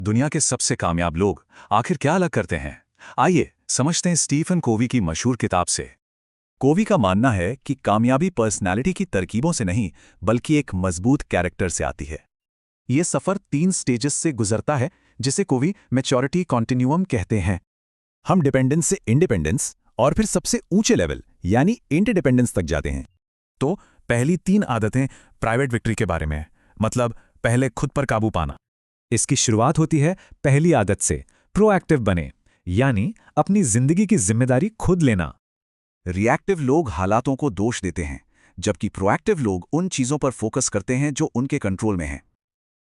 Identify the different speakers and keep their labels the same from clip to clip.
Speaker 1: दुनिया के सबसे कामयाब लोग आखिर क्या अलग करते हैं? आइए समझते हैं स्टीफन कोवी की मशहूर किताब से। कोवी का मानना है कि कामयाबी पर्सनैलिटी की तरकीबों से नहीं, बल्कि एक मजबूत कैरेक्टर से आती है। ये सफर 3 स्टेजेस से गुजरता है, जिसे कोवी मैच्योरिटी कॉन्टिन्यूअम कहते हैं।
Speaker 2: हम डिपेंडेंस से इंडिपेंडेंस और फिर सबसे ऊंचे लेवल यानी इंटरडिपेंडेंस तक जाते हैं।
Speaker 1: तो पहली 3 आदतें प्राइवेट विक्ट्री के बारे में है, मतलब पहले खुद पर काबू पाना।
Speaker 3: इसकी शुरुआत होती है पहली आदत से, प्रोएक्टिव बने, यानी अपनी जिंदगी की जिम्मेदारी खुद लेना।
Speaker 1: रिएक्टिव लोग हालातों को दोष देते हैं, जबकि प्रोएक्टिव लोग उन चीजों पर फोकस करते हैं जो उनके कंट्रोल में हैं।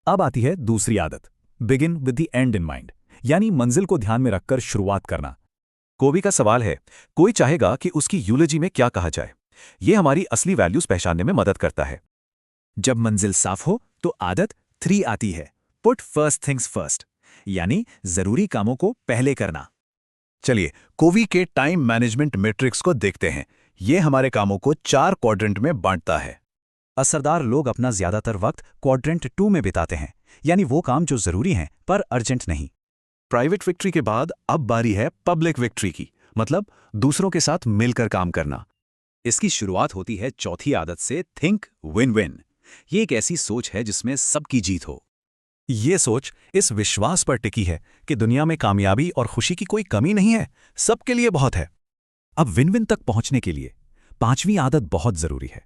Speaker 2: अब आती है दूसरी आदत, begin with the and in mind, यानी मंजिल को ध्यान में रखकर शुरुआत करना।
Speaker 1: कोवी का सवाल है, कोई चाहेगा कि उसकी यूलोजी में क्या कहा जाए? ये हमारी असली वैल्यूज पहचानने में मदद करता है।
Speaker 3: जब मंजिल साफ हो तो आदत 3 आती है, पुट फर्स्ट थिंग्स फर्स्ट, यानी जरूरी कामों को पहले करना।
Speaker 2: चलिए कोवी के टाइम मैनेजमेंट मैट्रिक्स को देखते हैं। ये हमारे कामों को 4 क्वाड्रेंट में बांटता है।
Speaker 3: असरदार लोग अपना ज्यादातर वक्त क्वाड्रेंट 2 में बिताते हैं, यानी वो काम जो जरूरी हैं पर अर्जेंट नहीं।
Speaker 1: प्राइवेट विक्ट्री के बाद अब बारी है पब्लिक विक्ट्री की, मतलब दूसरों के साथ मिलकर काम करना।
Speaker 3: इसकी शुरुआत होती है चौथी आदत से, थिंक विन विन। ये एक ऐसी सोच है जिसमें सबकी जीत हो।
Speaker 2: ये सोच इस विश्वास पर टिकी है कि दुनिया में कामयाबी और खुशी की कोई कमी नहीं है, सबके लिए बहुत है।
Speaker 3: अब विन विन तक पहुंचने के लिए 5वीं आदत बहुत जरूरी है।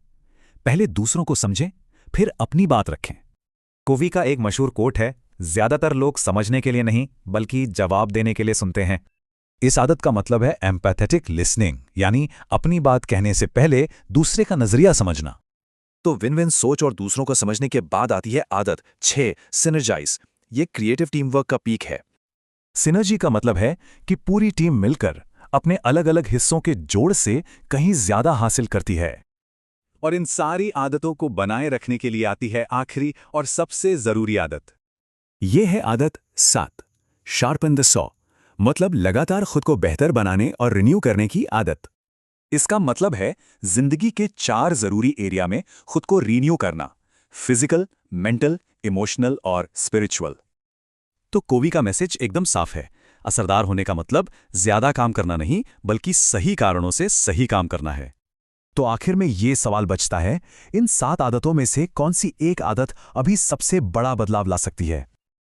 Speaker 3: पहले दूसरों को समझें, फिर अपनी बात रखें। कोवी का एक मशहूर कोट है, ज्यादातर लोग समझने के लिए नहीं बल्कि जवाब देने के लिए सुनते हैं।
Speaker 2: इस आदत का मतलब है एम्पैथेटिक लिसनिंग, यानी अपनी बात कहने से पहले दूसरे का नजरिया समझना।
Speaker 1: तो विन विन सोच और दूसरों को समझने के बाद आती है आदत 6, सिनर्जाइज। ये क्रिएटिव टीम वर्क का पीक है।
Speaker 2: सिनर्जी का मतलब है कि पूरी टीम मिलकर अपने अलग अलग हिस्सों के जोड़ से कहीं ज्यादा हासिल करती है।
Speaker 1: और इन सारी आदतों को बनाए रखने के लिए आती है आखिरी और सबसे जरूरी आदत।
Speaker 2: ये है आदत 7, शार्पन द सॉ, मतलब लगातार खुद को बेहतर बनाने और रिन्यू करने की आदत।
Speaker 1: इसका मतलब है जिंदगी के 4 जरूरी एरिया में खुद को रीन्यू करना: फिजिकल, मेंटल, इमोशनल और स्पिरिचुअल।
Speaker 2: तो कोवी का मैसेज एकदम साफ है, असरदार होने का मतलब ज्यादा काम करना नहीं बल्कि सही कारणों से सही काम करना है। तो आखिर में ये सवाल बचता है, इन 7 आदतों में से कौन सी एक आदत अभी सबसे बड़ा बदलाव ला सकती है?